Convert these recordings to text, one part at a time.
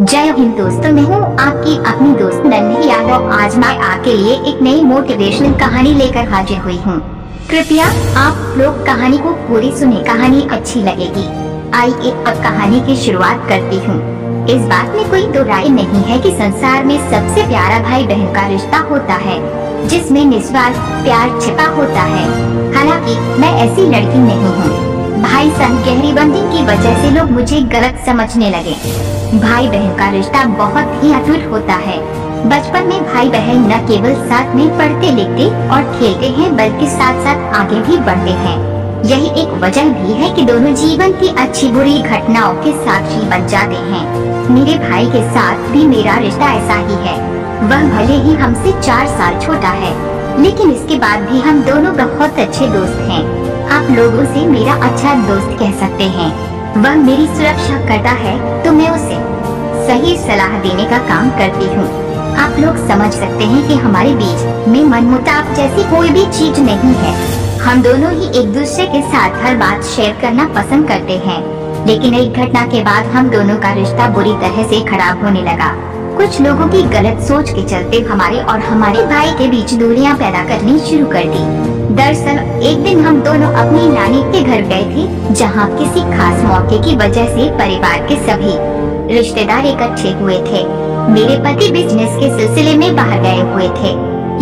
जय हिंद दोस्तों, मैं हूँ आपकी अपनी दोस्त नन्ही यादव। आज मैं आपके लिए एक नई मोटिवेशनल कहानी लेकर हाजिर हुई हूँ। कृपया आप लोग कहानी को पूरी सुने, कहानी अच्छी लगेगी। आइए अब कहानी की शुरुआत करती हूँ। इस बात में कोई दो राय नहीं है कि संसार में सबसे प्यारा भाई बहन का रिश्ता होता है, जिसमें निस्वार्थ प्यार छिपा होता है। हालांकि मैं ऐसी लड़की नहीं हूँ। भाई संग गहरी बंधन की वजह से लोग मुझे गलत समझने लगे। भाई बहन का रिश्ता बहुत ही अटूट होता है। बचपन में भाई बहन न केवल साथ में पढ़ते लिखते और खेलते हैं, बल्कि साथ साथ आगे भी बढ़ते हैं। यही एक वजह भी है कि दोनों जीवन की अच्छी बुरी घटनाओं के साक्षी बन जाते हैं। मेरे भाई के साथ भी मेरा रिश्ता ऐसा ही है। वह भले ही हमसे 4 साल छोटा है, लेकिन इसके बाद भी हम दोनों बहुत अच्छे दोस्त हैं। आप लोगों से मेरा अच्छा दोस्त कह सकते हैं। वह मेरी सुरक्षा करता है तो मैं उसे सही सलाह देने का काम करती हूँ। आप लोग समझ सकते हैं कि हमारे बीच में मनमुटाव जैसी कोई भी चीज नहीं है। हम दोनों ही एक दूसरे के साथ हर बात शेयर करना पसंद करते हैं, लेकिन एक घटना के बाद हम दोनों का रिश्ता बुरी तरह से खराब होने लगा। कुछ लोगों की गलत सोच के चलते हमारे और हमारे भाई के बीच दूरियां पैदा करनी शुरू कर दी। दरअसल एक दिन हम दोनों अपनी नानी के घर गए थे, जहां किसी खास मौके की वजह से परिवार के सभी रिश्तेदार इकट्ठे हुए थे। मेरे पति बिजनेस के सिलसिले में बाहर गए हुए थे।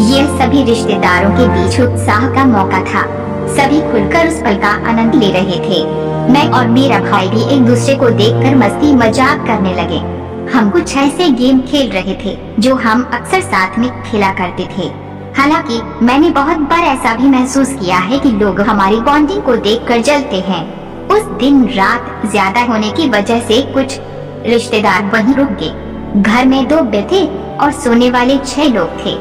यह सभी रिश्तेदारों के बीच उत्साह का मौका था। सभी खुलकर उस पल का आनंद ले रहे थे। मैं और मेरा भाई भी एक दूसरे को देखकर मस्ती मजाक करने लगे। हम कुछ ऐसे गेम खेल रहे थे जो हम अक्सर साथ में खेला करते थे। हालांकि मैंने बहुत बार ऐसा भी महसूस किया है कि लोग हमारी बॉन्डिंग को देखकर जलते हैं। उस दिन रात ज्यादा होने की वजह से कुछ रिश्तेदार वहीं रुक गए। घर में 2 बेड थे और सोने वाले 6 लोग थे।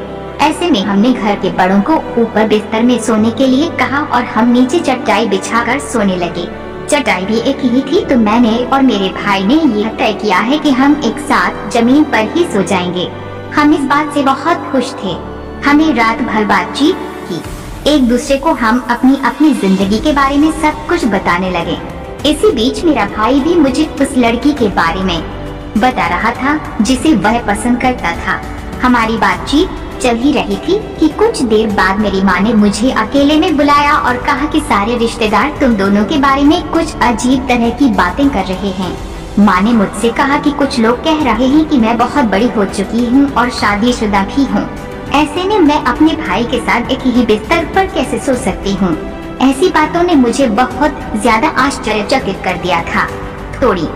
ऐसे में हमने घर के बड़ों को ऊपर बिस्तर में सोने के लिए कहा और हम नीचे चटाई बिछाकर सोने लगे। चटाई भी एक ही थी, तो मैंने और मेरे भाई ने यह तय किया है कि हम एक साथ जमीन पर ही सो जाएंगे। हम इस बात से बहुत खुश थे। हमने रात भर बातचीत की। एक दूसरे को हम अपनी अपनी जिंदगी के बारे में सब कुछ बताने लगे। इसी बीच मेरा भाई भी मुझे उस लड़की के बारे में बता रहा था जिसे वह पसंद करता था। हमारी बातचीत चल ही रही थी कि कुछ देर बाद मेरी माँ ने मुझे अकेले में बुलाया और कहा कि सारे रिश्तेदार तुम दोनों के बारे में कुछ अजीब तरह की बातें कर रहे हैं। माँ ने मुझसे कहा कि कुछ लोग कह रहे हैं कि मैं बहुत बड़ी हो चुकी हूँ और शादीशुदा भी हूँ। ऐसे में मैं अपने भाई के साथ एक ही बिस्तर पर कैसे सो सकती हूँ। ऐसी बातों ने मुझे बहुत ज्यादा आश्चर्यचकित कर दिया था। थोड़ी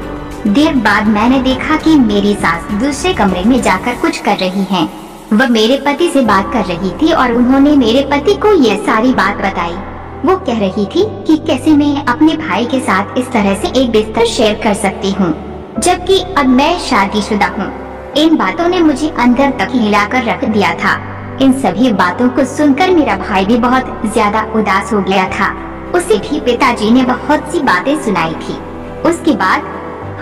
देर बाद मैंने देखा कि मेरी सास दूसरे कमरे में जाकर कुछ कर रही हैं। वह मेरे पति से बात कर रही थी और उन्होंने मेरे पति को यह सारी बात बताई। वो कह रही थी कि कैसे मैं अपने भाई के साथ इस तरह से एक बिस्तर शेयर कर सकती हूँ, जबकि अब मैं शादीशुदा हूँ। इन बातों ने मुझे अंदर तक हिलाकर रख दिया था। इन सभी बातों को सुनकर मेरा भाई भी बहुत ज्यादा उदास हो गया था। उसे भी पिताजी ने बहुत सी बातें सुनाई थी। उसके बाद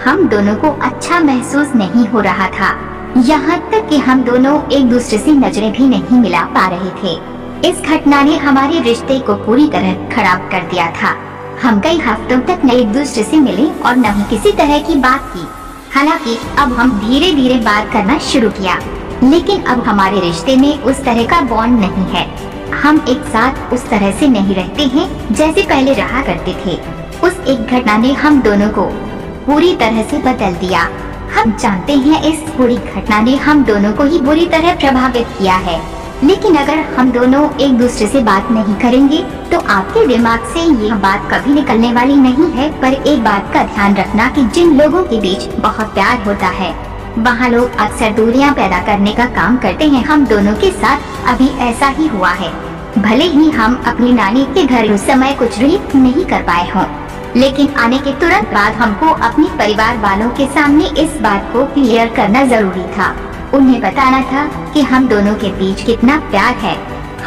हम दोनों को अच्छा महसूस नहीं हो रहा था। यहाँ तक कि हम दोनों एक दूसरे से नजरें भी नहीं मिला पा रहे थे। इस घटना ने हमारे रिश्ते को पूरी तरह खराब कर दिया था। हम कई हफ्तों तक न एक दूसरे से मिले और न ही किसी तरह की बात की। हालांकि अब हम धीरे धीरे बात करना शुरू किया, लेकिन अब हमारे रिश्ते में उस तरह का बॉन्ड नहीं है। हम एक साथ उस तरह से नहीं रहते हैं जैसे पहले रहा करते थे। उस एक घटना ने हम दोनों को पूरी तरह से बदल दिया। हम जानते हैं इस पूरी घटना ने हम दोनों को ही बुरी तरह प्रभावित किया है, लेकिन अगर हम दोनों एक दूसरे से बात नहीं करेंगे तो आपके दिमाग से यह बात कभी निकलने वाली नहीं है। पर एक बात का ध्यान रखना कि जिन लोगों के बीच बहुत प्यार होता है, वहाँ लोग अक्सर दूरियां पैदा करने का काम करते हैं। हम दोनों के साथ अभी ऐसा ही हुआ है। भले ही हम अपनी नानी के घर उस समय कुछ भी नहीं कर पाए हों, लेकिन आने के तुरंत बाद हमको अपने परिवार वालों के सामने इस बात को क्लियर करना जरूरी था। उन्हें बताना था कि हम दोनों के बीच कितना प्यार है,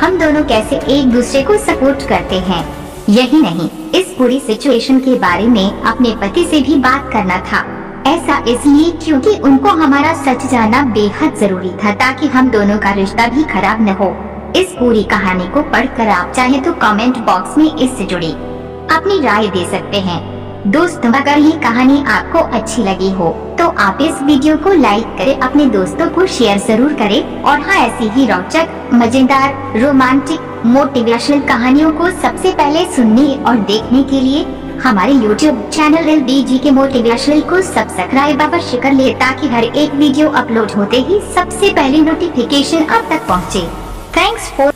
हम दोनों कैसे एक दूसरे को सपोर्ट करते हैं। यही नहीं, इस पूरी सिचुएशन के बारे में अपने पति से भी बात करना था। ऐसा इसलिए क्योंकि उनको हमारा सच जानना बेहद जरूरी था, ताकि हम दोनों का रिश्ता भी खराब न हो। इस पूरी कहानी को पढ़कर आप चाहे तो कमेंट बॉक्स में इससे जुड़ी अपनी राय दे सकते हैं। दोस्तों, अगर ये कहानी आपको अच्छी लगी हो तो आप इस वीडियो को लाइक करें, अपने दोस्तों को शेयर जरूर करें और हाँ, ऐसी ही रोचक, मजेदार, रोमांटिक, मोटिवेशनल कहानियों को सबसे पहले सुनने और देखने के लिए हमारे YouTube चैनल LDG के मोटिवेशनल को सब्सक्राइब अवश्य कर ले, ताकि हर एक वीडियो अपलोड होते ही सबसे पहले नोटिफिकेशन आप तक पहुँचे। Thanks for